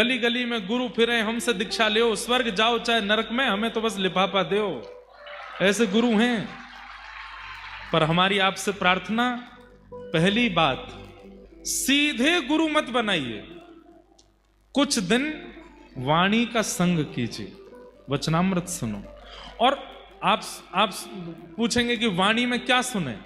गली गली में गुरु फिरे, हमसे दीक्षा ले, स्वर्ग जाओ चाहे नरक में, हमें तो बस लिफाफा दो। ऐसे गुरु हैं। पर हमारी आपसे प्रार्थना, पहली बात, सीधे गुरु मत बनाइए। कुछ दिन वाणी का संग कीजिए, वचनामृत सुनो। और आप पूछेंगे कि वाणी में क्या सुने?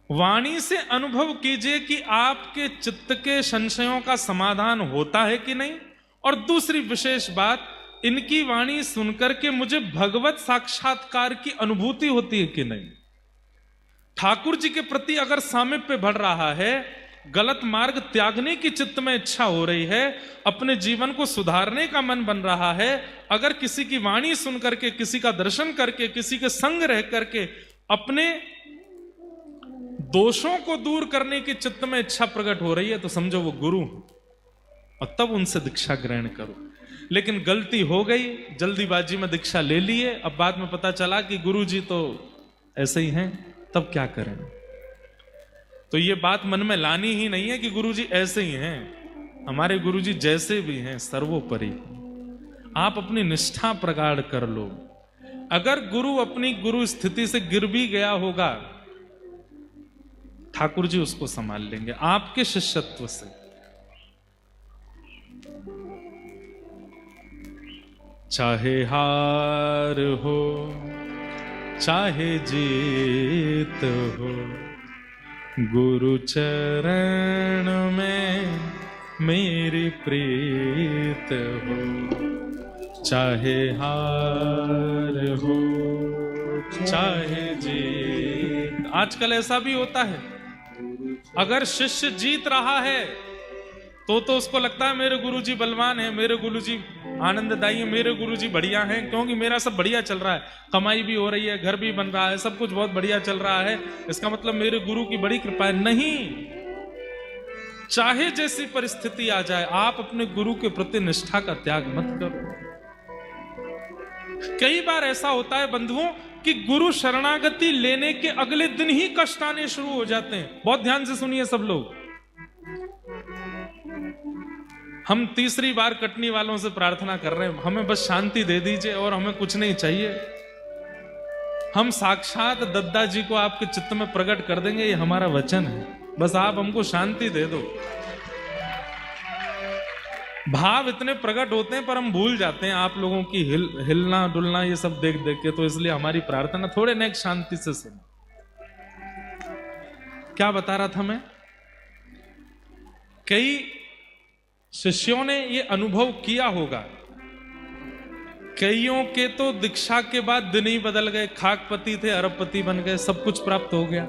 वाणी से अनुभव कीजिए कि आपके चित्त के संशयों का समाधान होता है कि नहीं। और दूसरी विशेष बात, इनकी वाणी सुनकर के मुझे भगवत साक्षात्कार की अनुभूति होती है कि नहीं। ठाकुर जी के प्रति अगर सामीप्य बढ़ रहा है, गलत मार्ग त्यागने की चित्त में इच्छा हो रही है, अपने जीवन को सुधारने का मन बन रहा है, अगर किसी की वाणी सुन करके, किसी का दर्शन करके, किसी के संग रह करके अपने दोषों को दूर करने की चित्त में इच्छा प्रकट हो रही है, तो समझो वो गुरु, और तब उनसे दीक्षा ग्रहण करो। लेकिन गलती हो गई, जल्दीबाजी में दीक्षा ले लिए, अब बाद में पता चला कि गुरु जी तो ऐसे ही हैं, तब क्या करें? तो ये बात मन में लानी ही नहीं है कि गुरुजी ऐसे ही हैं। हमारे गुरुजी जैसे भी हैं सर्वोपरि। आप अपनी निष्ठा प्रगाढ़ कर लो। अगर गुरु अपनी गुरु स्थिति से गिर भी गया होगा, ठाकुर जी उसको संभाल लेंगे आपके शिष्यत्व से। चाहे हार हो चाहे जीत हो, गुरु चरण में मेरी प्रीत हो। चाहे हार हो चाहे जीत। आजकल ऐसा भी होता है, अगर शिष्य जीत रहा है तो उसको लगता है मेरे गुरुजी बलवान है, मेरे गुरुजी आनंददायी है, मेरे गुरुजी बढ़िया हैं, क्योंकि मेरा सब बढ़िया चल रहा है, कमाई भी हो रही है, घर भी बन रहा है, सब कुछ बहुत बढ़िया चल रहा है, इसका मतलब मेरे गुरु की बड़ी कृपा है। नहीं, चाहे जैसी परिस्थिति आ जाए, आप अपने गुरु के प्रति निष्ठा का त्याग मत करो। कई बार ऐसा होता है बंधुओं कि गुरु शरणागति लेने के अगले दिन ही कष्ट आने शुरू हो जाते हैं। बहुत ध्यान से सुनिए सब लोग। हम तीसरी बार कटनी वालों से प्रार्थना कर रहे हैं, हमें बस शांति दे दीजिए और हमें कुछ नहीं चाहिए। हम साक्षात दद्दा जी को आपके चित्त में प्रकट कर देंगे, ये हमारा वचन है। बस आप हमको शांति दे दो। भाव इतने प्रकट होते हैं पर हम भूल जाते हैं आप लोगों की हिलना डुलना ये सब देख देख के, तो इसलिए हमारी प्रार्थना थोड़े नेक शांति से सुनो। क्या बता रहा था मैं? कई शिष्यों ने ये अनुभव किया होगा, कईयों के तो दीक्षा के बाद दिन ही बदल गए, खाकपति थे अरबपति बन गए, सब कुछ प्राप्त हो गया।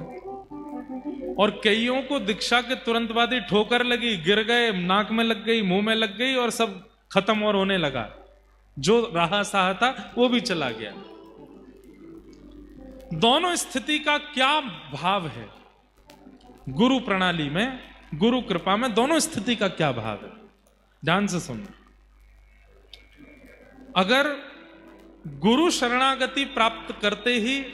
और कईयों को दीक्षा के तुरंत बाद ही ठोकर लगी, गिर गए, नाक में लग गई, मुंह में लग गई और सब खत्म और होने लगा। जो रहा सहा था वो भी चला गया। दोनों स्थिति का क्या भाव है गुरु प्रणाली में, गुरु कृपा में? दोनों स्थिति का क्या भाव है? ध्यान से सुनो। अगर गुरु शरणागति प्राप्त करते ही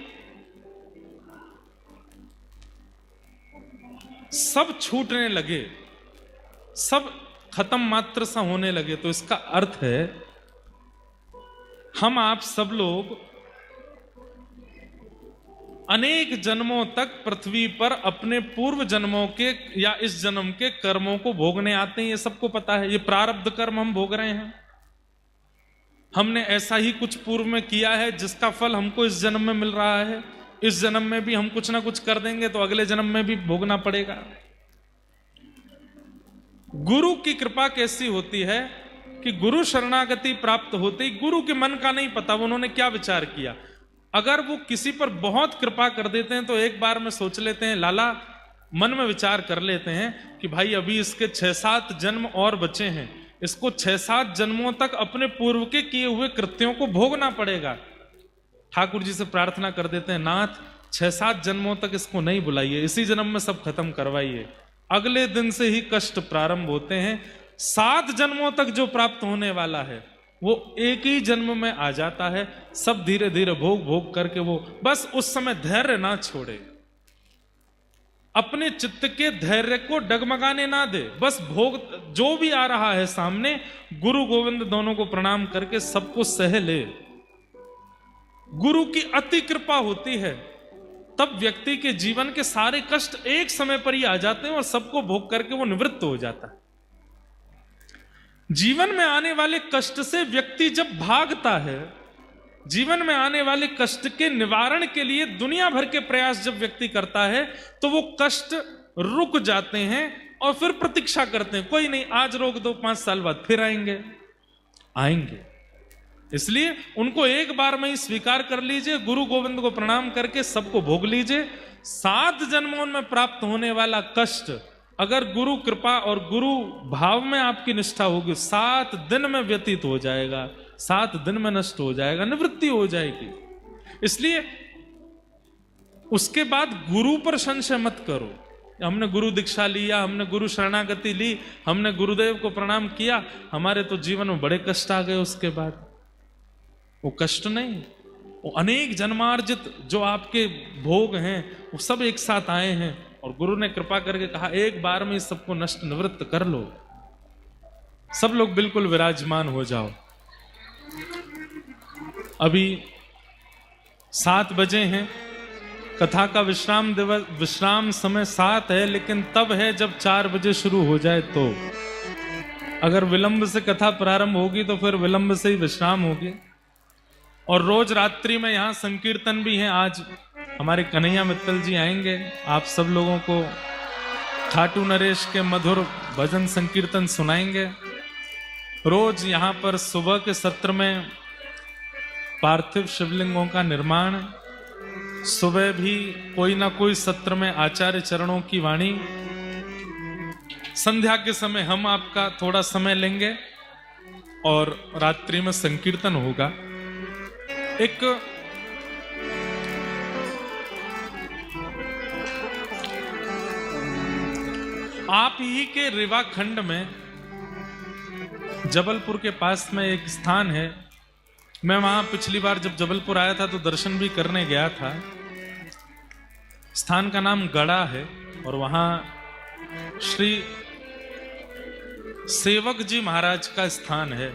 सब छूटने लगे, सब खत्म मात्र सा होने लगे, तो इसका अर्थ है हम आप सब लोग अनेक जन्मों तक पृथ्वी पर अपने पूर्व जन्मों के या इस जन्म के कर्मों को भोगने आते हैं। ये सबको पता है, ये प्रारब्ध कर्म हम भोग रहे हैं। हमने ऐसा ही कुछ पूर्व में किया है जिसका फल हमको इस जन्म में मिल रहा है। इस जन्म में भी हम कुछ ना कुछ कर देंगे तो अगले जन्म में भी भोगना पड़ेगा। गुरु की कृपा कैसी होती है कि गुरु शरणागति प्राप्त होते ही गुरु के मन का नहीं पता उन्होंने क्या विचार किया। अगर वो किसी पर बहुत कृपा कर देते हैं तो एक बार में सोच लेते हैं, लाला मन में विचार कर लेते हैं कि भाई अभी इसके 6-7 जन्म और बचे हैं, इसको 6-7 जन्मों तक अपने पूर्व के किए हुए कृत्यों को भोगना पड़ेगा। ठाकुर जी से प्रार्थना कर देते हैं, नाथ 6-7 जन्मों तक इसको नहीं बुलाइए, इसी जन्म में सब खत्म करवाइए। अगले दिन से ही कष्ट प्रारंभ होते हैं। 7 जन्मों तक जो प्राप्त होने वाला है वो एक ही जन्म में आ जाता है। सब धीरे धीरे भोग भोग करके वो बस उस समय धैर्य ना छोड़े। अपने चित्त के धैर्य को डगमगाने ना दे। बस भोग जो भी आ रहा है सामने, गुरु गोविंद दोनों को प्रणाम करके सबको सह ले। गुरु की अति कृपा होती है, तब व्यक्ति के जीवन के सारे कष्ट एक समय पर ही आ जाते हैं और सबको भोग करके वो निवृत्त हो जाता है। जीवन में आने वाले कष्ट से व्यक्ति जब भागता है, जीवन में आने वाले कष्ट के निवारण के लिए दुनिया भर के प्रयास जब व्यक्ति करता है, तो वो कष्ट रुक जाते हैं और फिर प्रतीक्षा करते हैं, कोई नहीं आज रोक दो, 5 साल बाद फिर आएंगे। इसलिए उनको एक बार में ही स्वीकार कर लीजिए, गुरु गोविंद को प्रणाम करके सबको भोग लीजिए। 7 जन्मों में प्राप्त होने वाला कष्ट अगर गुरु कृपा और गुरु भाव में आपकी निष्ठा होगी, 7 दिन में व्यतीत हो जाएगा, 7 दिन में नष्ट हो जाएगा, निवृत्ति हो जाएगी। इसलिए उसके बाद गुरु पर संशय मत करो। हमने गुरु दीक्षा लिया, हमने गुरु शरणागति ली, हमने गुरुदेव को प्रणाम किया, हमारे तो जीवन में बड़े कष्ट आ गए। उसके बाद वो कष्ट नहीं, वो अनेक जन्मार्जित जो आपके भोग हैं वो सब एक साथ आए हैं और गुरु ने कृपा करके कहा एक बार में सबको नष्ट निवृत्त कर लो। सब लोग बिल्कुल विराजमान हो जाओ। अभी 7 बजे हैं, कथा का विश्राम समय 7 है, लेकिन तब है जब 4 बजे शुरू हो जाए। तो अगर विलंब से कथा प्रारंभ होगी तो फिर विलंब से ही विश्राम होगी। और रोज रात्रि में यहाँ संकीर्तन भी है। आज हमारे कन्हैया मित्तल जी आएंगे, आप सब लोगों को खाटू नरेश के मधुर भजन संकीर्तन सुनाएंगे। रोज यहाँ पर सुबह के सत्र में पार्थिव शिवलिंगों का निर्माण, सुबह भी कोई ना कोई सत्र में आचार्य चरणों की वाणी, संध्या के समय हम आपका थोड़ा समय लेंगे और रात्रि में संकीर्तन होगा। एक आप ही के रीवा खंड में जबलपुर के पास में एक स्थान है। मैं वहां पिछली बार जब जबलपुर आया था तो दर्शन भी करने गया था। स्थान का नाम गड़ा है और वहां श्री सेवक जी महाराज का स्थान है।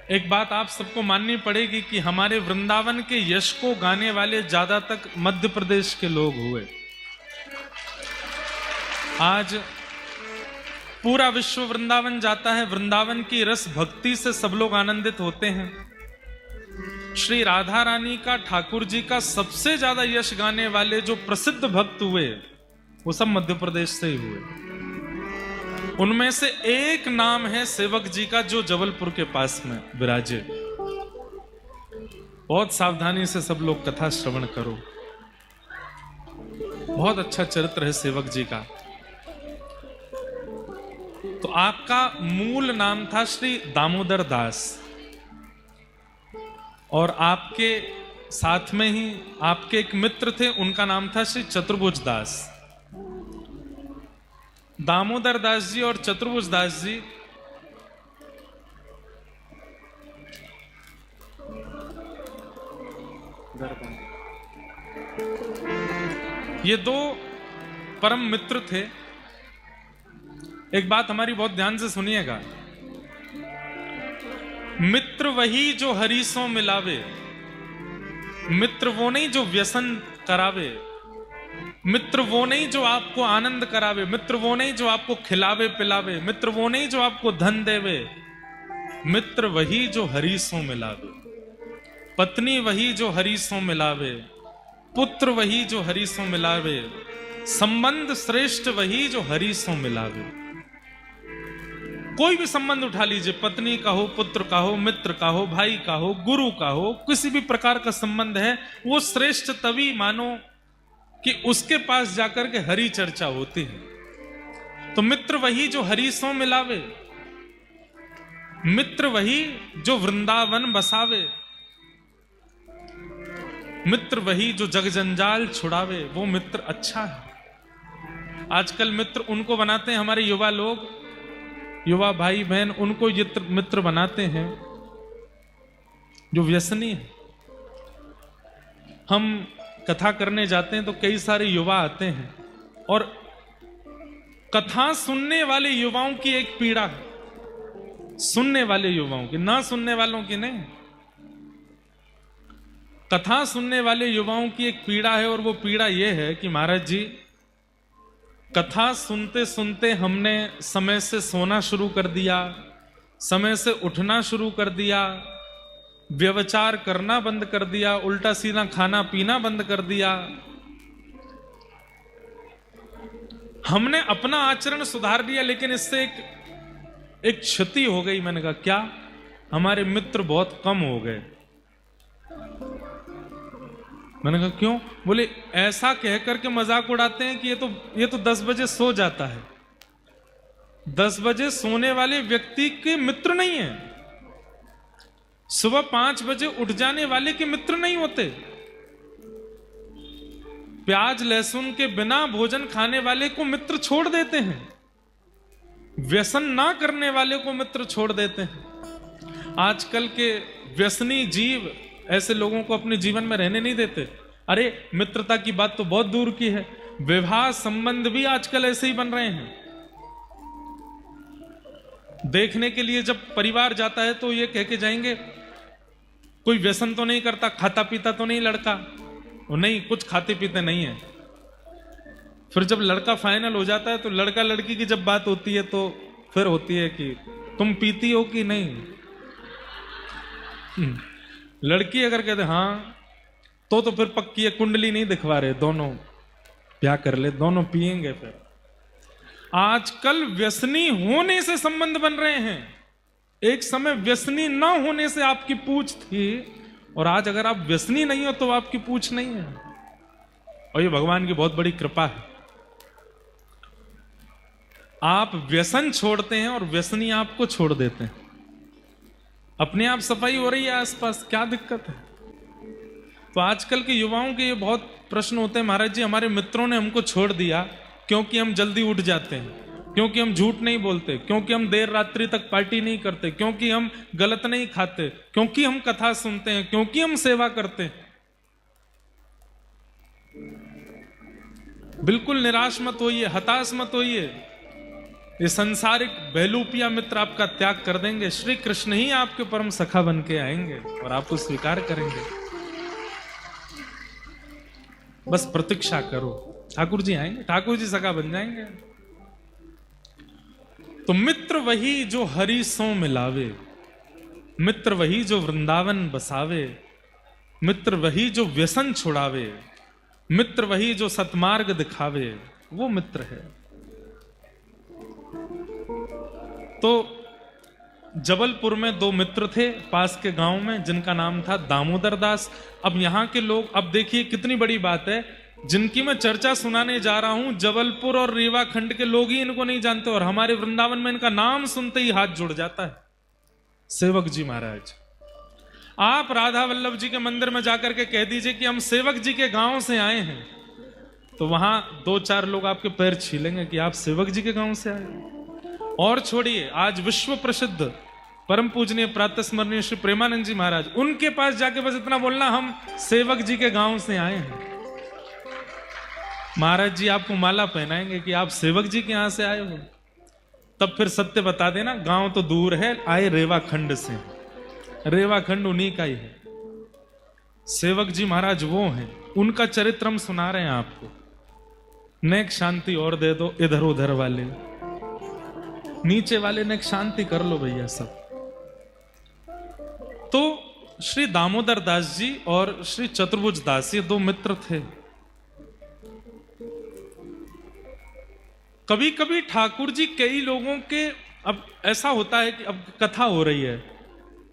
एक बात आप सबको माननी पड़ेगी कि हमारे वृंदावन के यश को गाने वाले ज्यादा तक मध्य प्रदेश के लोग हुए। आज पूरा विश्व वृंदावन जाता है, वृंदावन की रस भक्ति से सब लोग आनंदित होते हैं। श्री राधा रानी का, ठाकुर जी का सबसे ज्यादा यश गाने वाले जो प्रसिद्ध भक्त हुए वो सब मध्य प्रदेश से ही हुए। उनमें से एक नाम है सेवक जी का, जो जबलपुर के पास में विराजे। बहुत सावधानी से सब लोग कथा श्रवण करो। बहुत अच्छा चरित्र है सेवक जी का। तो आपका मूल नाम था श्री दामोदर दास और आपके साथ में ही आपके एक मित्र थे, उनका नाम था श्री चतुर्भुज दास। दामोदर दास जी और चतुर्भुज दास जी ये 2 परम मित्र थे। एक बात हमारी बहुत ध्यान से सुनिएगा, मित्र वही जो हरि सो मिलावे, मित्र वो नहीं जो व्यसन करावे, मित्र वो नहीं जो आपको आनंद करावे, मित्र वो नहीं जो आपको खिलावे पिलावे, मित्र वो नहीं जो आपको धन देवे, मित्र वही जो हरि सो मिलावे, पत्नी वही जो हरि सो मिलावे, पुत्र वही जो हरि सो मिलावे, संबंध श्रेष्ठ वही जो हरि सो मिलावे। कोई भी संबंध उठा लीजिए, पत्नी का हो, पुत्र का हो, मित्र का हो, भाई का हो, गुरु का हो, किसी भी प्रकार का संबंध है, वो श्रेष्ठ तभी मानो कि उसके पास जाकर के हरि चर्चा होती है। तो मित्र वही जो हरि सो मिलावे, मित्र वही जो वृंदावन बसावे, मित्र वही जो जग जंजाल छुड़ावे, वो मित्र अच्छा है। आजकल मित्र उनको बनाते हैं हमारे युवा लोग, युवा भाई बहन, उनको ये मित्र बनाते हैं जो व्यसनी है। हम कथा करने जाते हैं तो कई सारे युवा आते हैं, और कथा सुनने वाले युवाओं की एक पीड़ा है, सुनने वाले युवाओं की, ना सुनने वालों की नहीं। कथा सुनने वाले युवाओं की एक पीड़ा है, और वो पीड़ा ये है कि महाराज जी, कथा सुनते सुनते हमने समय से सोना शुरू कर दिया, समय से उठना शुरू कर दिया, व्यभिचार करना बंद कर दिया, उल्टा सीधा खाना पीना बंद कर दिया। हमने अपना आचरण सुधार लिया, लेकिन इससे एक क्षति हो गई। मैंने कहा क्या? हमारे मित्र बहुत कम हो गए। मैंने कहा क्यों? बोले ऐसा कह करके मजाक उड़ाते हैं कि ये तो 10 बजे सो जाता है। 10 बजे सोने वाले व्यक्ति के मित्र नहीं है, सुबह 5 बजे उठ जाने वाले के मित्र नहीं होते, प्याज लहसुन के बिना भोजन खाने वाले को मित्र छोड़ देते हैं, व्यसन ना करने वाले को मित्र छोड़ देते हैं। आजकल के व्यसनी जीव ऐसे लोगों को अपने जीवन में रहने नहीं देते। अरे मित्रता की बात तो बहुत दूर की है, विवाह संबंध भी आजकल ऐसे ही बन रहे हैं। देखने के लिए जब परिवार जाता है तो ये कह के जाएंगे कोई व्यसन तो नहीं करता, खाता पीता तो नहीं लड़का, वो नहीं, कुछ खाते पीते नहीं है। फिर जब लड़का फाइनल हो जाता है तो लड़का लड़की की जब बात होती है तो फिर होती है कि तुम पीती हो कि नहीं। लड़की अगर कहते हाँ तो फिर पक्की है, कुंडली नहीं दिखवा रहे, दोनों ब्याह कर ले, दोनों पिएंगे। फिर आजकल व्यसनी होने से संबंध बन रहे हैं। एक समय व्यसनी ना होने से आपकी पूछ थी, और आज अगर आप व्यसनी नहीं हो तो आपकी पूछ नहीं है। और ये भगवान की बहुत बड़ी कृपा है। आप व्यसन छोड़ते हैं और व्यसनी आपको छोड़ देते हैं। अपने आप सफाई हो रही है आसपास, क्या दिक्कत है? तो आजकल के युवाओं के ये बहुत प्रश्न होते हैं, महाराज जी हमारे मित्रों ने हमको छोड़ दिया क्योंकि हम जल्दी उठ जाते हैं, क्योंकि हम झूठ नहीं बोलते, क्योंकि हम देर रात्रि तक पार्टी नहीं करते, क्योंकि हम गलत नहीं खाते, क्योंकि हम कथा सुनते हैं, क्योंकि हम सेवा करते हैं। बिल्कुल निराश मत होइए, हताश मत होइए। ये संसारिक बहलूपिया मित्र आपका त्याग कर देंगे, श्री कृष्ण ही आपके परम सखा बन के आएंगे और आपको स्वीकार करेंगे। बस प्रतीक्षा करो, ठाकुर जी आएंगे, ठाकुर जी सखा बन जाएंगे। तो मित्र वही जो हरि सो मिलावे, मित्र वही जो वृंदावन बसावे, मित्र वही जो व्यसन छुड़ावे, मित्र वही जो सतमार्ग दिखावे, वो मित्र है। तो जबलपुर में 2 मित्र थे पास के गांव में, जिनका नाम था दामोदर दास। अब यहां के लोग, अब देखिए कितनी बड़ी बात है, जिनकी मैं चर्चा सुनाने जा रहा हूं, जबलपुर और रीवा खंड के लोग ही इनको नहीं जानते, और हमारे वृंदावन में इनका नाम सुनते ही हाथ जुड़ जाता है। सेवक जी महाराज, आप राधा वल्लभ जी के मंदिर में जाकर के कह दीजिए कि हम सेवक जी के गांव से आए हैं, तो वहां 2-4 लोग आपके पैर छीलेंगे कि आप सेवक जी के गांव से आए। और छोड़िए, आज विश्व प्रसिद्ध परम पूजनीय प्रातः स्मरणीय श्री प्रेमानंद जी महाराज, उनके पास जाके बस इतना बोलना हम सेवक जी के गांव से आए हैं, महाराज जी आपको माला पहनाएंगे कि आप सेवक जी के यहां से आए हो। तब फिर सत्य बता देना, गांव तो दूर है, आए रेवा खंड से, रेवा खंड उन्हीं का ही है। सेवक जी महाराज वो हैं, उनका चरित्र हम सुना रहे हैं आपको। नेक शांति और दे दो इधर उधर वाले, नीचे वाले ने शांति कर लो भैया सब। तो श्री दामोदर दास जी और श्री चतुर्भुज दास, ये 2 मित्र थे। कभी कभी ठाकुर जी कई लोगों के, अब ऐसा होता है कि अब कथा हो रही है,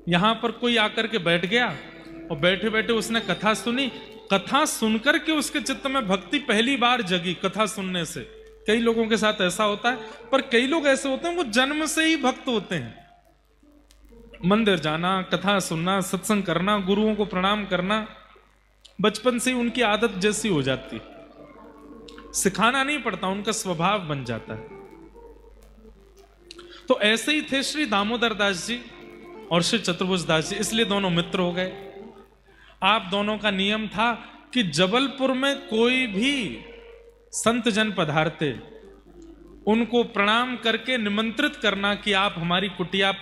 यहां पर कोई आकर के बैठ गया और बैठे बैठे उसने कथा सुनी, कथा सुनकर के उसके चित्त में भक्ति पहली बार जगी कथा सुनने से। कई लोगों के साथ ऐसा होता है, पर कई लोग ऐसे होते हैं वो जन्म से ही भक्त होते हैं। मंदिर जाना, कथा सुनना, सत्संग करना, गुरुओं को प्रणाम करना बचपन से ही उनकी आदत जैसी हो जाती, सिखाना नहीं पड़ता, उनका स्वभाव बन जाता है। तो ऐसे ही थे श्री दामोदर दास जी और श्री चतुर्भुज दास जी, इसलिए दोनों मित्र हो गए। आप दोनों का नियम था कि जबलपुर में कोई भी संत जन पधारते, उनको प्रणाम करके निमंत्रित करना कि आप हमारी कुटिया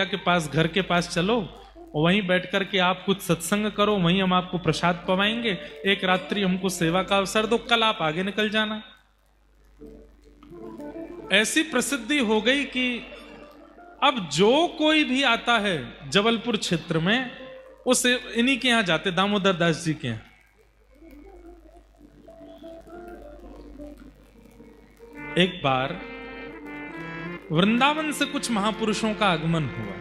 के पास, घर के पास चलो, वहीं बैठ कर के आप कुछ सत्संग करो, वहीं हम आपको प्रसाद पवाएंगे, एक रात्रि हमको सेवा का अवसर दो, कल आप आगे निकल जाना। ऐसी प्रसिद्धि हो गई कि अब जो कोई भी आता है जबलपुर क्षेत्र में, उसे इन्हीं के यहां जाते, दामोदर दास जी के यहां। एक बार वृंदावन से कुछ महापुरुषों का आगमन हुआ।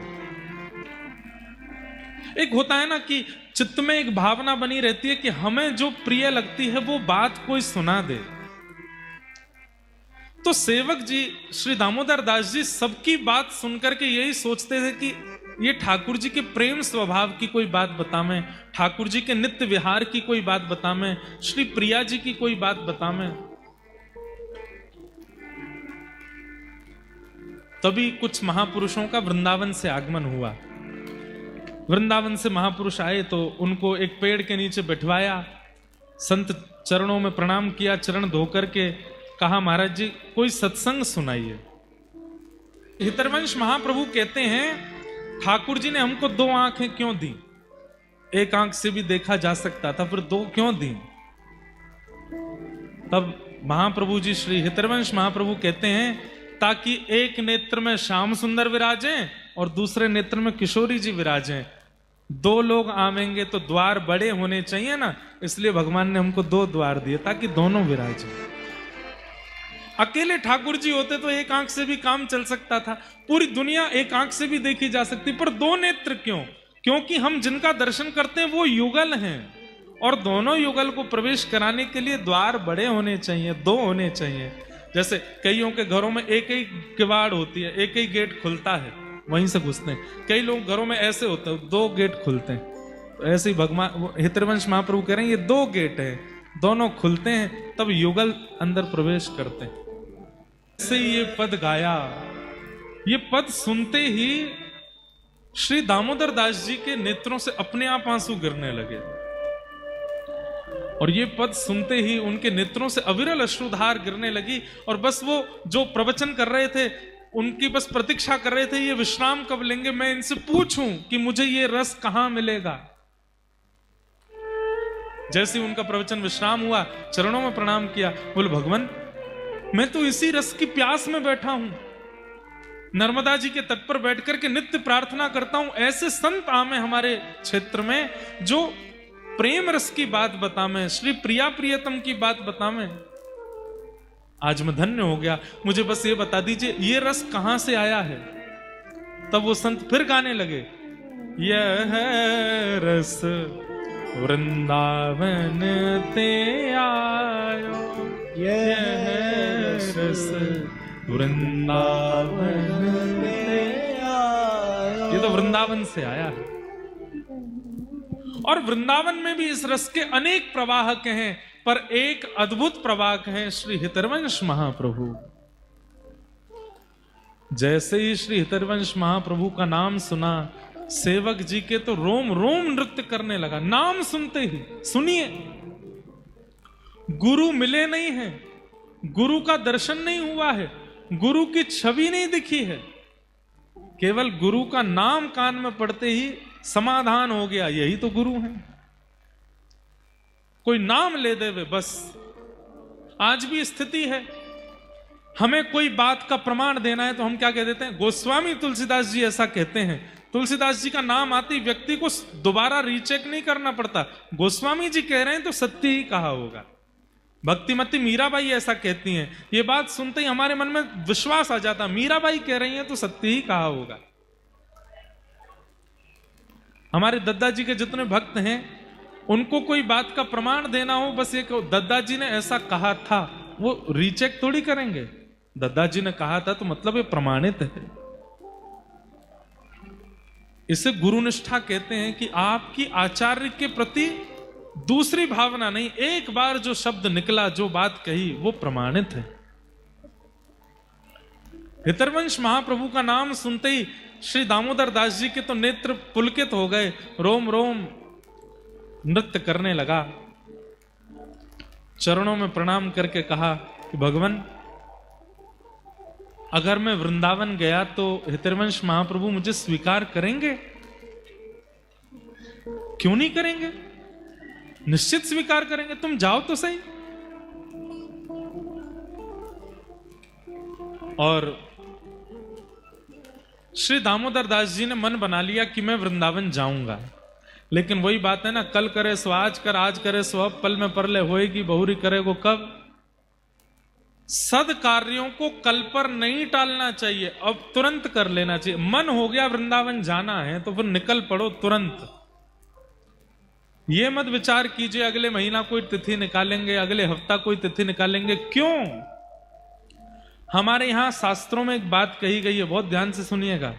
एक होता है ना कि चित्त में एक भावना बनी रहती है कि हमें जो प्रिय लगती है वो बात कोई सुना दे। तो सेवक जी श्री दामोदर दास जी सबकी बात सुनकर के यही सोचते थे कि ये ठाकुर जी के प्रेम स्वभाव की कोई बात बतावें, ठाकुर जी के नित्य विहार की कोई बात बतावें, श्री प्रिया जी की कोई बात बतावें। तभी कुछ महापुरुषों का वृंदावन से आगमन हुआ। वृंदावन से महापुरुष आए तो उनको एक पेड़ के नीचे बैठवाया, संत चरणों में प्रणाम किया, चरण धो करके कहा, महाराज जी कोई सत्संग सुनाइए। हितरवंश महाप्रभु कहते हैं, ठाकुर जी ने हमको 2 आंखें क्यों दी? एक आंख से भी देखा जा सकता था, फिर 2 क्यों दी? तब महाप्रभु जी श्री हितरवंश महाप्रभु कहते हैं, ताकि एक नेत्र में श्याम सुंदर विराजें और दूसरे नेत्र में किशोरी जी विराजें। 2 लोग आवेंगे तो द्वार बड़े होने चाहिए ना, इसलिए भगवान ने हमको 2 द्वार दिए ताकि दोनों विराजें। अकेले ठाकुर जी होते तो एक आंख से भी काम चल सकता था, पूरी दुनिया एक आंख से भी देखी जा सकती, पर 2 नेत्र क्यों? क्योंकि हम जिनका दर्शन करते हैं वो युगल हैं, और दोनों युगल को प्रवेश कराने के लिए द्वार बड़े होने चाहिए, 2 होने चाहिए। जैसे कईयों के घरों में एक ही किवाड़ होती है, एक ही गेट खुलता है, वहीं से घुसते हैं। कई लोग घरों में ऐसे होते हैं, 2 गेट खुलते हैं। तो ऐसे ही भगवान हितरवंश महाप्रभु कह रहे हैं, ये 2 गेट है, दोनों खुलते हैं, तब युगल अंदर प्रवेश करते हैं। से ये पद गाया, ये पद सुनते ही श्री दामोदर दास जी के नेत्रों से अपने आप आंसू गिरने लगे, और ये पद सुनते ही उनके नेत्रों से अविरल अश्रुधार गिरने लगी, और बस वो जो प्रवचन कर रहे थे उनकी बस प्रतीक्षा कर रहे थे, ये विश्राम कब लेंगे, मैं इनसे पूछूं कि मुझे ये रस कहां मिलेगा। जैसे उनका प्रवचन विश्राम हुआ, चरणों में प्रणाम किया, बोले भगवान मैं तो इसी रस की प्यास में बैठा हूं, नर्मदा जी के तट पर बैठकर के नित्य प्रार्थना करता हूं, ऐसे संत आमे हमारे क्षेत्र में जो प्रेम रस की बात बतावें, श्री प्रिया प्रियतम की बात बतावें। आज मैं धन्य हो गया, मुझे बस ये बता दीजिए ये रस कहां से आया है। तब वो संत फिर गाने लगे, यह रस वृंदावन ते आयो, यह रस वृंदावन ते आयो। ये तो वृंदावन से आया है, और वृंदावन में भी इस रस के अनेक प्रवाहक हैं, पर एक अद्भुत प्रवाहक हैं श्री हितरवंश महाप्रभु। जैसे ही श्री हितरवंश महाप्रभु का नाम सुना, सेवक जी के तो रोम रोम नृत्य करने लगा। नाम सुनते ही, सुनिए, गुरु मिले नहीं है, गुरु का दर्शन नहीं हुआ है, गुरु की छवि नहीं दिखी है, केवल गुरु का नाम कान में पड़ते ही समाधान हो गया, यही तो गुरु हैं। कोई नाम ले देवे बस। आज भी स्थिति है, हमें कोई बात का प्रमाण देना है तो हम क्या कह देते हैं, गोस्वामी तुलसीदास जी ऐसा कहते हैं। तुलसीदास जी का नाम आते ही व्यक्ति को दोबारा रीचेक नहीं करना पड़ता, गोस्वामी जी कह रहे हैं तो सत्य ही कहा होगा। भक्तिमती मीराबाई ऐसा कहती हैं, ये बात सुनते ही हमारे मन में विश्वास आ जाता, मीराबाई कह रही हैं तो सत्य ही कहा होगा। हमारे दद्दा जी के जितने भक्त हैं, उनको कोई बात का प्रमाण देना हो, बस ये कहो दद्दा जी ने ऐसा कहा था, वो रीचेक थोड़ी करेंगे। दद्दा जी ने कहा था तो मतलब ये प्रमाणित है। इसे गुरुनिष्ठा कहते हैं कि आपकी आचार्य के प्रति दूसरी भावना नहीं, एक बार जो शब्द निकला, जो बात कही, वो प्रमाणित है। हितरवंश महाप्रभु का नाम सुनते ही श्री दामोदर दास जी के तो नेत्र पुलकित हो गए, रोम रोम नृत्य करने लगा। चरणों में प्रणाम करके कहा कि भगवान, अगर मैं वृंदावन गया तो हितरवंश महाप्रभु मुझे स्वीकार करेंगे? क्यों नहीं करेंगे? निश्चित स्वीकार करेंगे, तुम जाओ तो सही। और श्री दामोदर दास जी ने मन बना लिया कि मैं वृंदावन जाऊंगा। लेकिन वही बात है ना, कल करे सो आज कर, आज करे सो अब, पल में परले होएगी बहुरी करे को कब। सद कार्यों को कल पर नहीं टालना चाहिए, अब तुरंत कर लेना चाहिए। मन हो गया वृंदावन जाना है तो फिर निकल पड़ो तुरंत। ये मत विचार कीजिए अगले महीना कोई तिथि निकालेंगे, अगले हफ्ता कोई तिथि निकालेंगे। क्यों? हमारे यहां शास्त्रों में एक बात कही गई है, बहुत ध्यान से सुनिएगा।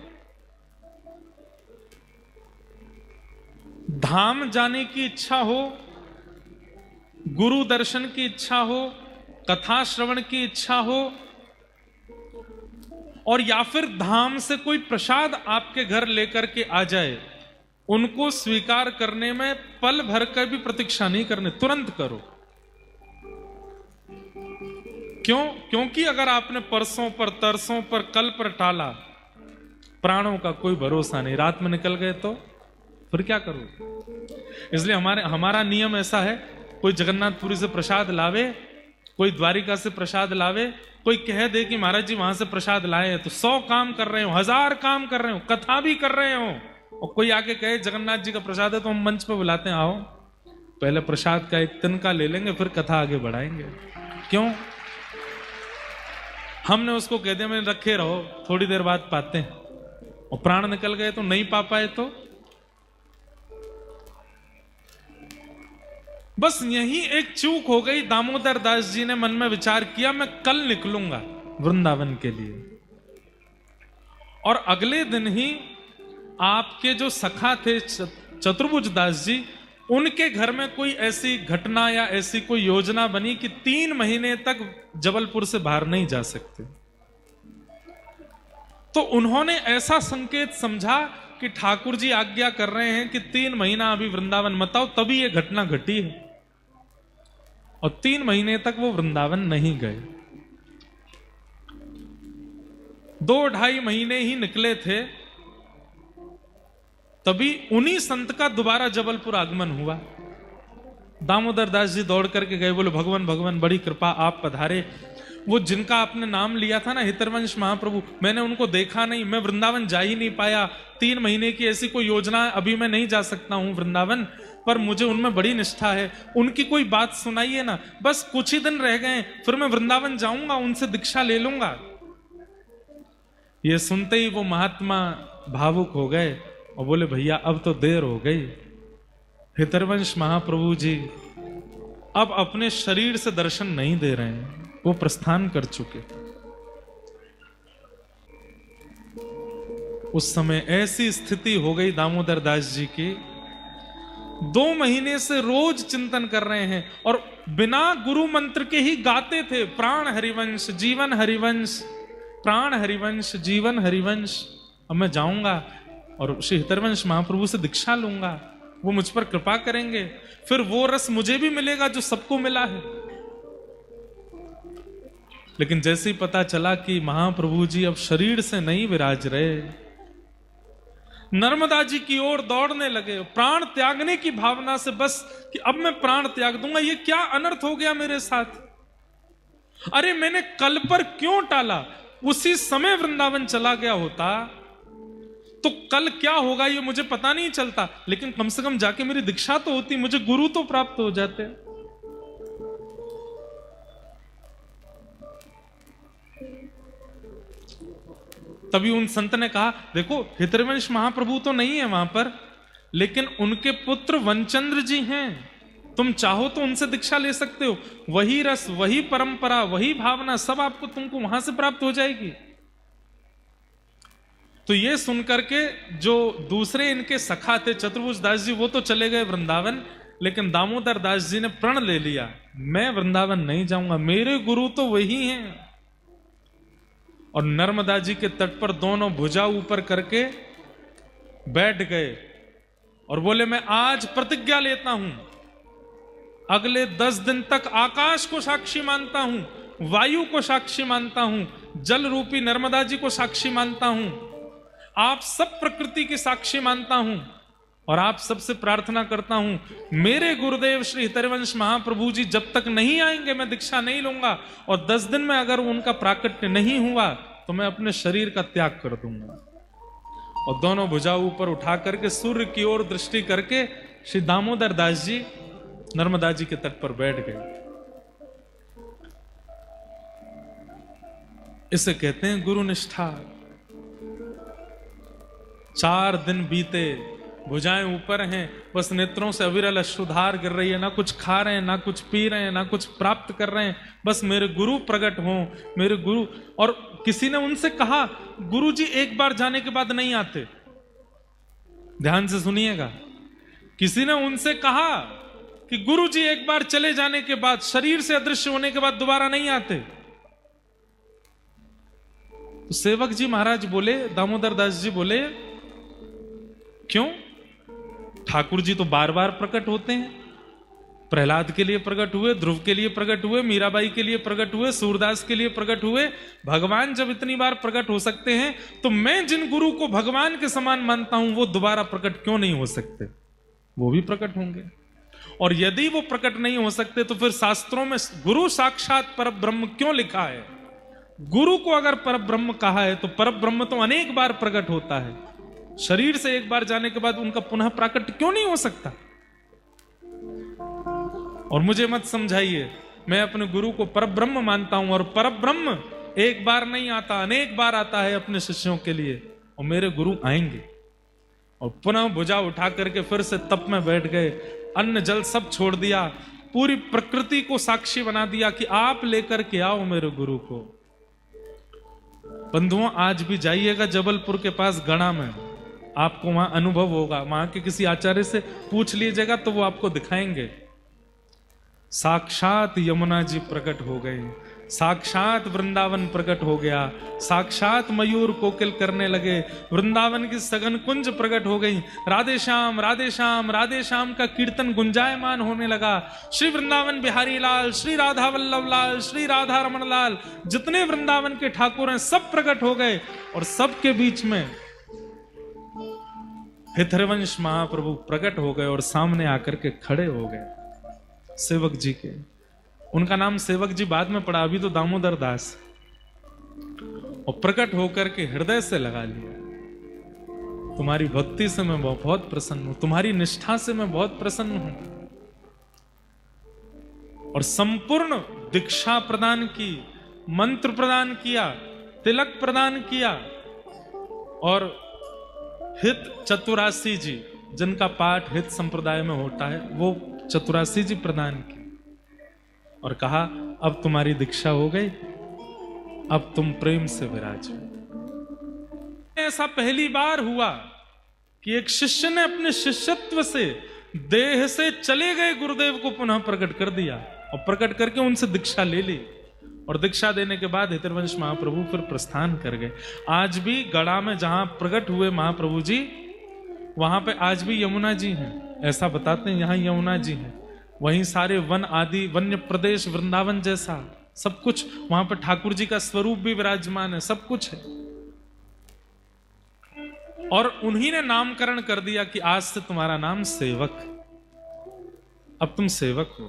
धाम जाने की इच्छा हो, गुरु दर्शन की इच्छा हो, कथा श्रवण की इच्छा हो, और या फिर धाम से कोई प्रसाद आपके घर लेकर के आ जाए, उनको स्वीकार करने में पल भर कर भी प्रतीक्षा नहीं करने, तुरंत करो। क्यों? क्योंकि अगर आपने परसों पर, तरसों पर, कल पर टाला, प्राणों का कोई भरोसा नहीं, रात में निकल गए तो फिर क्या करो? इसलिए हमारा नियम ऐसा है, कोई जगन्नाथपुरी से प्रसाद लावे, कोई द्वारिका से प्रसाद लावे, कोई कह दे कि महाराज जी वहां से प्रसाद लाए हैं, तो 100 काम कर रहे हो, 1000 काम कर रहे हो, कथा भी कर रहे हो, और कोई आके कहे जगन्नाथ जी का प्रसाद है, तो हम मंच पे बुलाते हैं, आओ पहले प्रसाद का एक तिनका ले लेंगे, फिर कथा आगे बढ़ाएंगे। क्यों? हमने उसको कह दिया मैंने रखे रहो, थोड़ी देर बाद पाते हैं, और प्राण निकल गए तो नहीं पा पाए तो बस यही एक चूक हो गई। दामोदर दास जी ने मन में विचार किया मैं कल निकलूंगा वृंदावन के लिए, और अगले दिन ही आपके जो सखा थे चतुर्भुज दास जी, उनके घर में कोई ऐसी घटना या ऐसी कोई योजना बनी कि 3 महीने तक जबलपुर से बाहर नहीं जा सकते। तो उन्होंने ऐसा संकेत समझा कि ठाकुर जी आज्ञा कर रहे हैं कि 3 महीना अभी वृंदावन मत आओ, तभी यह घटना घटी है। और 3 महीने तक वो वृंदावन नहीं गए। 2-2.5 महीने ही निकले थे, तभी उन्हीं संत का दोबारा जबलपुर आगमन हुआ। दामोदर दास जी दौड़ करके गए, बोले भगवान भगवान बड़ी कृपा, आप पधारे। वो जिनका आपने नाम लिया था ना, हितरवंश महाप्रभु, मैंने उनको देखा नहीं, मैं वृंदावन जा ही नहीं पाया। 3 महीने की ऐसी कोई योजना है, अभी मैं नहीं जा सकता हूं वृंदावन, पर मुझे उनमें बड़ी निष्ठा है, उनकी कोई बात सुनाइए ना, बस कुछ ही दिन रह गए, फिर मैं वृंदावन जाऊंगा, उनसे दीक्षा ले लूंगा। ये सुनते ही वो महात्मा भावुक हो गए और बोले भैया अब तो देर हो गई, हितरवंश महाप्रभु जी अब अपने शरीर से दर्शन नहीं दे रहे हैं, वो प्रस्थान कर चुके। उस समय ऐसी स्थिति हो गई दामोदर दास जी की, 2 महीने से रोज चिंतन कर रहे हैं, और बिना गुरु मंत्र के ही गाते थे, प्राण हरिवंश जीवन हरिवंश, प्राण हरिवंश जीवन हरिवंश। अब मैं जाऊंगा और श्री हितरवंश महाप्रभु से दीक्षा लूंगा, वो मुझ पर कृपा करेंगे, फिर वो रस मुझे भी मिलेगा जो सबको मिला है। लेकिन जैसे ही पता चला कि महाप्रभु जी अब शरीर से नहीं विराज रहे, नर्मदा जी की ओर दौड़ने लगे, प्राण त्यागने की भावना से, बस कि अब मैं प्राण त्याग दूंगा, ये क्या अनर्थ हो गया मेरे साथ। अरे मैंने कल पर क्यों टाला, उसी समय वृंदावन चला गया होता तो कल क्या होगा ये मुझे पता नहीं चलता, लेकिन कम से कम जाके मेरी दीक्षा तो होती, मुझे गुरु तो प्राप्त हो जाते। तभी उन संत ने कहा देखो हितरवंश महाप्रभु तो नहीं है वहां पर, लेकिन उनके पुत्र वनचंद्र जी हैं, तुम चाहो तो उनसे दीक्षा ले सकते हो, वही रस, वही परंपरा, वही भावना सब आपको तुमको वहां से प्राप्त हो जाएगी। तो ये सुनकर के जो दूसरे इनके सखा थे चतुर्भुज दास जी, वो तो चले गए वृंदावन, लेकिन दामोदर दास जी ने प्रण ले लिया मैं वृंदावन नहीं जाऊंगा, मेरे गुरु तो वही हैं। और नर्मदा जी के तट पर दोनों भुजा ऊपर करके बैठ गए और बोले मैं आज प्रतिज्ञा लेता हूं अगले 10 दिन तक आकाश को साक्षी मानता हूं, वायु को साक्षी मानता हूं, जल रूपी नर्मदा जी को साक्षी मानता हूं, आप सब प्रकृति की साक्षी मानता हूं और आप सबसे प्रार्थना करता हूं, मेरे गुरुदेव श्री हितरवंश महाप्रभु जी जब तक नहीं आएंगे मैं दीक्षा नहीं लूंगा, और 10 दिन में अगर उनका प्राकट्य नहीं हुआ तो मैं अपने शरीर का त्याग कर दूंगा। और दोनों भुजा ऊपर उठा करके सूर्य की ओर दृष्टि करके श्री दामोदर दास जी नर्मदा जी के तट पर बैठ गए। इसे कहते हैं गुरु निष्ठा। 4 दिन बीते, भुजाएं ऊपर हैं, बस नेत्रों से अविरल अश्रुधार गिर रही है, ना कुछ खा रहे हैं, ना कुछ पी रहे हैं, ना कुछ प्राप्त कर रहे हैं, बस मेरे गुरु प्रकट हों, मेरे गुरु। और किसी ने उनसे कहा, गुरु जी एक बार जाने के बाद नहीं आते। ध्यान से सुनिएगा, किसी ने उनसे कहा कि गुरु जी एक बार चले जाने के बाद, शरीर से अदृश्य होने के बाद दोबारा नहीं आते। तो सेवक जी महाराज बोले, दामोदर दास जी बोले, क्यों? ठाकुर जी तो बार बार प्रकट होते हैं। प्रहलाद के लिए प्रकट हुए, ध्रुव के लिए प्रकट हुए, मीराबाई के लिए प्रकट हुए, सूरदास के लिए प्रकट हुए। भगवान जब इतनी बार प्रकट हो सकते हैं तो मैं जिन गुरु को भगवान के समान मानता हूं वो दोबारा प्रकट क्यों नहीं हो सकते? वो भी प्रकट होंगे। और यदि वो प्रकट नहीं हो सकते तो फिर शास्त्रों में गुरु साक्षात परब्रह्म क्यों लिखा है? गुरु को अगर परब्रह्म कहा है तो परब्रह्म तो अनेक बार प्रकट होता है। शरीर से एक बार जाने के बाद उनका पुनः प्राकट क्यों नहीं हो सकता? और मुझे मत समझाइए, मैं अपने गुरु को परब्रह्म मानता हूं, और परब्रह्म एक बार नहीं आता, अनेक बार आता है अपने शिष्यों के लिए। और मेरे गुरु आएंगे। और पुनः भुजा उठा करके फिर से तप में बैठ गए, अन्न जल सब छोड़ दिया, पूरी प्रकृति को साक्षी बना दिया कि आप लेकर के आओ मेरे गुरु को। बंधुओं, आज भी जाइएगा जबलपुर के पास गणा में, आपको वहां अनुभव होगा। वहां के किसी आचार्य से पूछ लीजिएगा तो वो आपको दिखाएंगे। साक्षात यमुना जी प्रकट हो गए, साक्षात वृंदावन प्रकट हो गया, साक्षात मयूर कोकिल करने लगे, वृंदावन की सघन कुंज प्रकट हो गई। राधे श्याम राधे श्याम राधे श्याम का कीर्तन गुंजायमान होने लगा। श्री वृंदावन बिहारी लाल, श्री राधा वल्लभ लाल, श्री राधा रमन लाल, जितने वृंदावन के ठाकुर हैं सब प्रकट हो गए। और सबके बीच में हितरवंश महाप्रभु प्रकट हो गए और सामने आकर के खड़े हो गए सेवक जी के। उनका नाम सेवक जी बाद में पड़ा, अभी तो दामोदर दास। और प्रकट होकर के हृदय से लगा लिया, तुम्हारी भक्ति से मैं बहुत प्रसन्न हूं, तुम्हारी निष्ठा से मैं बहुत प्रसन्न हूं। और संपूर्ण दीक्षा प्रदान की, मंत्र प्रदान किया, तिलक प्रदान किया। और हित चतुरासी जी, जिनका पाठ हित संप्रदाय में होता है, वो चतुरासी जी प्रदान की। और कहा, अब तुम्हारी दीक्षा हो गई, अब तुम प्रेम से विराजो। ऐसा पहली बार हुआ कि एक शिष्य ने अपने शिष्यत्व से, देह से चले गए गुरुदेव को पुनः प्रकट कर दिया, और प्रकट करके उनसे दीक्षा ले ली। और दीक्षा देने के बाद हितरवंश महाप्रभु फिर प्रस्थान कर गए। आज भी गड़ा में जहां प्रकट हुए महाप्रभु जी, वहां पे आज भी यमुना जी हैं, ऐसा बताते हैं, यहां यमुना जी हैं। वहीं सारे वन आदि, वन्य प्रदेश, वृंदावन जैसा सब कुछ, वहां पर ठाकुर जी का स्वरूप भी विराजमान है, सब कुछ है। और उन्हीं ने नामकरण कर दिया कि आज से तुम्हारा नाम सेवक, अब तुम सेवक हो।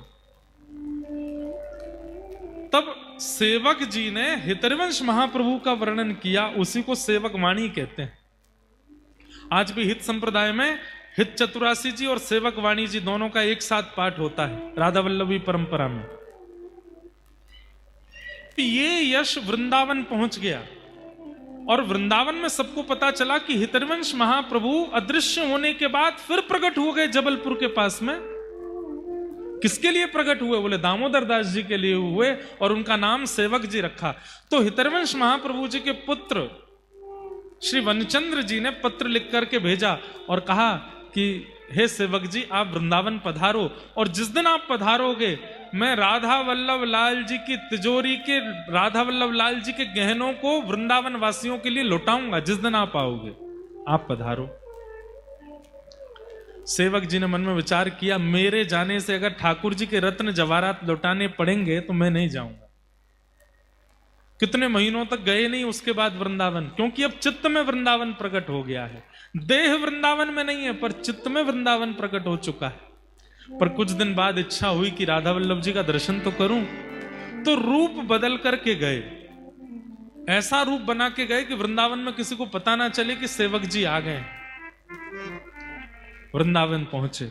तब सेवक जी ने हितरवंश महाप्रभु का वर्णन किया, उसी को सेवक वाणी कहते हैं। आज भी हित संप्रदाय में हित चतुरासी जी और सेवक वाणी जी दोनों का एक साथ पाठ होता है राधा वल्लभी परंपरा में। ये यश वृंदावन पहुंच गया, और वृंदावन में सबको पता चला कि हितरवंश महाप्रभु अदृश्य होने के बाद फिर प्रकट हो गए जबलपुर के पास में। किसके लिए प्रकट हुए? बोले दामोदर दास जी के लिए हुए, और उनका नाम सेवक जी रखा। तो हितरवंश महाप्रभु जी के पुत्र श्री वनचंद्र जी ने पत्र लिख करके भेजा और कहा कि हे सेवक जी, आप वृंदावन पधारो, और जिस दिन आप पधारोगे मैं राधा वल्लभ लाल जी की तिजोरी के, राधा वल्लभ लाल जी के गहनों को वृंदावन वासियों के लिए लौटाऊंगा। जिस दिन आप आओगे, आप पधारो। सेवक जी ने मन में विचार किया, मेरे जाने से अगर ठाकुर जी के रत्न जवाहरात लौटाने पड़ेंगे तो मैं नहीं जाऊंगा। कितने महीनों तक गए नहीं उसके बाद वृंदावन, क्योंकि अब चित्त में वृंदावन प्रकट हो गया है। देह वृंदावन में नहीं है पर चित्त में वृंदावन प्रकट हो चुका है। पर कुछ दिन बाद इच्छा हुई कि राधा वल्लभ जी का दर्शन तो करूं, तो रूप बदल करके गए। ऐसा रूप बना के गए कि वृंदावन में किसी को पता ना चले कि सेवक जी आ गए। वृंदावन पहुंचे,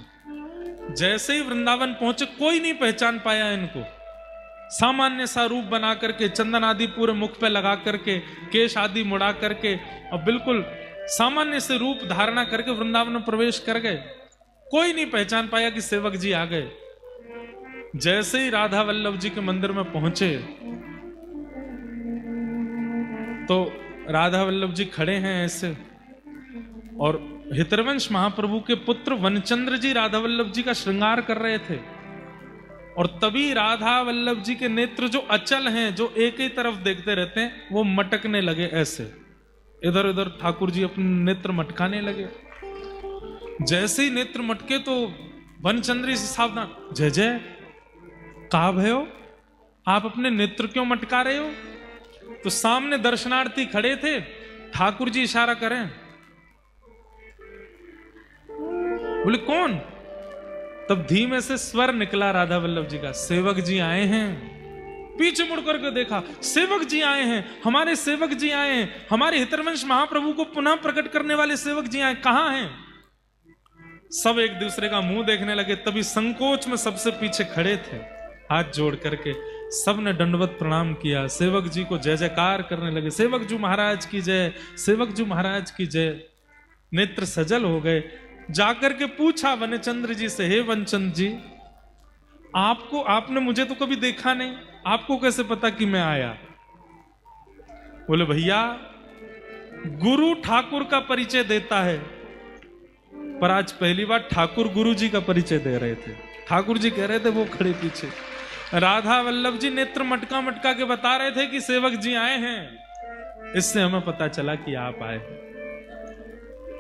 जैसे ही वृंदावन पहुंचे कोई नहीं पहचान पाया इनको। सामान्य सा रूप बना करके, चंदन आदि पूरे मुख पे लगा करके, केश आदि मुड़ा करके और बिल्कुल सामान्य से रूप धारणा करके वृंदावन में प्रवेश कर गए। कोई नहीं पहचान पाया कि सेवक जी आ गए। जैसे ही राधा वल्लभ जी के मंदिर में पहुंचे तो राधा वल्लभ जी खड़े हैं ऐसे, और हितरवंश महाप्रभु के पुत्र वनचंद्र जी राधा वल्लभ जी का श्रृंगार कर रहे थे। और तभी राधा वल्लभ जी के नेत्र जो अचल हैं, जो एक ही तरफ देखते रहते हैं, वो मटकने लगे ऐसे। इधर उधर ठाकुर जी अपने नेत्र मटकाने लगे। जैसे ही नेत्र मटके तो वनचंद्र से सावधान, जय जय, कहा भयो, आप अपने नेत्र क्यों मटका रहे हो? तो सामने दर्शनार्थी खड़े थे, ठाकुर जी इशारा करें, बोले कौन? तब धीमे से स्वर निकला राधा वल्लभ जी का, सेवक जी आए हैं। पीछे मुड़ करके देखा, सेवक जी आए हैं, हमारे सेवक जी आए हैं, हमारे हितरवंश महाप्रभु को पुनः प्रकट करने वाले सेवक जी आए, कहां हैं? सब एक दूसरे का मुंह देखने लगे। तभी संकोच में सबसे पीछे खड़े थे, हाथ जोड़ करके सबने दंडवत प्रणाम किया, सेवक जी को जय जयकार करने लगे, सेवक जी महाराज की जय, सेवक जी महाराज की जय। नेत्र सजल हो गए। जाकर के पूछा वनचंद्र जी से, हे वनचंद्र जी, आपने मुझे तो कभी देखा नहीं, आपको कैसे पता कि मैं आया? बोले भैया, गुरु ठाकुर का परिचय देता है, पर आज पहली बार ठाकुर गुरु जी का परिचय दे रहे थे। ठाकुर जी कह रहे थे, वो खड़े पीछे। राधा वल्लभ जी नेत्र मटका मटका के बता रहे थे कि सेवक जी आए हैं। इससे हमें पता चला कि आप आए।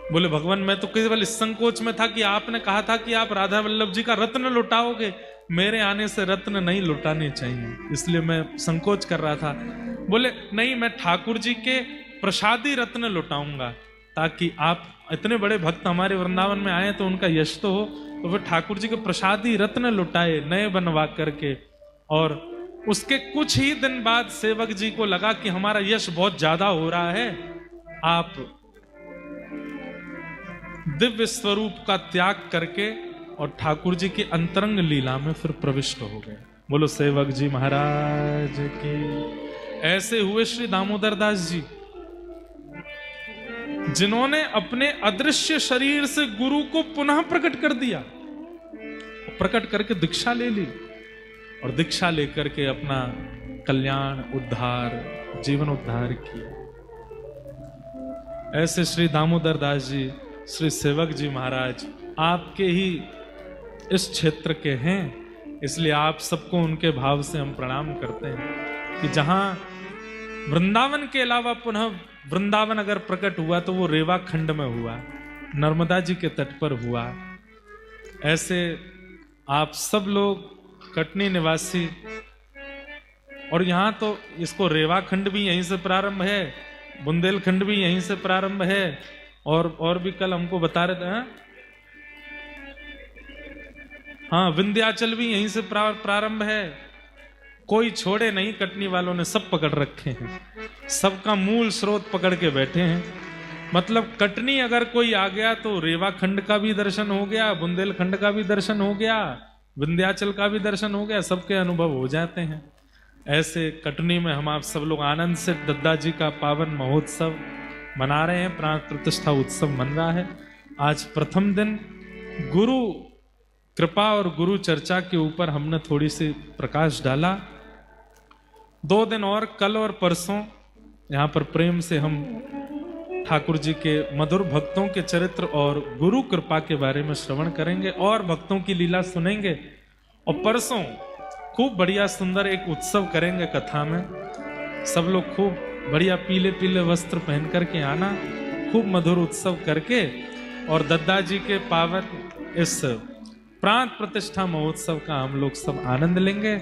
बोले भगवान, मैं तो केवल इस संकोच में था कि आपने कहा था कि आप राधा वल्लभ जी का रत्न लुटाओगे, मेरे आने से रत्न नहीं लुटाने चाहिए, इसलिए मैं संकोच कर रहा था। बोले नहीं, मैं ठाकुर जी के प्रसादी रत्न लुटाऊंगा, ताकि आप इतने बड़े भक्त हमारे वृंदावन में आए तो उनका यश तो हो। तो फिर ठाकुर जी के प्रसादी रत्न लुटाए नए बनवा करके। और उसके कुछ ही दिन बाद सेवक जी को लगा कि हमारा यश बहुत ज्यादा हो रहा है, आप दिव्य स्वरूप का त्याग करके और ठाकुर जी की अंतरंग लीला में फिर प्रविष्ट हो गए। बोलो सेवक जी महाराज की। ऐसे हुए श्री दामोदर दास जी, जिन्होंने अपने अदृश्य शरीर से गुरु को पुनः प्रकट कर दिया, प्रकट करके दीक्षा ले ली और दीक्षा लेकर के अपना कल्याण, उद्धार, जीवन उद्धार किया। ऐसे श्री दामोदर दास जी, श्री सेवक जी महाराज आपके ही इस क्षेत्र के हैं, इसलिए आप सबको उनके भाव से हम प्रणाम करते हैं कि जहां वृंदावन के अलावा पुनः वृंदावन अगर प्रकट हुआ तो वो रेवा खंड में हुआ, नर्मदा जी के तट पर हुआ। ऐसे आप सब लोग कटनी निवासी, और यहाँ तो इसको रेवा खंड भी यहीं से प्रारंभ है, बुंदेलखंड भी यहीं से प्रारंभ है, और भी कल हमको बता रहे थे, हाँ विंध्याचल भी यहीं से प्रारंभ है। कोई छोड़े नहीं, कटनी वालों ने सब पकड़ रखे हैं, सबका मूल स्रोत पकड़ के बैठे हैं। मतलब कटनी अगर कोई आ गया तो रेवा खंड का भी दर्शन हो गया, बुंदेलखंड का भी दर्शन हो गया, विंध्याचल का भी दर्शन हो गया, सबके अनुभव हो जाते हैं। ऐसे कटनी में हम आप सब लोग आनंद से दद्दा जी का पावन महोत्सव मना रहे हैं, प्राण प्रतिष्ठा उत्सव मन रहा है। आज प्रथम दिन गुरु कृपा और गुरु चर्चा के ऊपर हमने थोड़ी सी प्रकाश डाला। 2 दिन और, कल और परसों यहाँ पर प्रेम से हम ठाकुर जी के मधुर भक्तों के चरित्र और गुरु कृपा के बारे में श्रवण करेंगे और भक्तों की लीला सुनेंगे। और परसों खूब बढ़िया सुंदर एक उत्सव करेंगे कथा में। सब लोग खूब बढ़िया पीले पीले वस्त्र पहन करके आना, खूब मधुर उत्सव करके, और दद्दा जी के पावन इस प्राण प्रतिष्ठा महोत्सव का हम लोग सब आनंद लेंगे।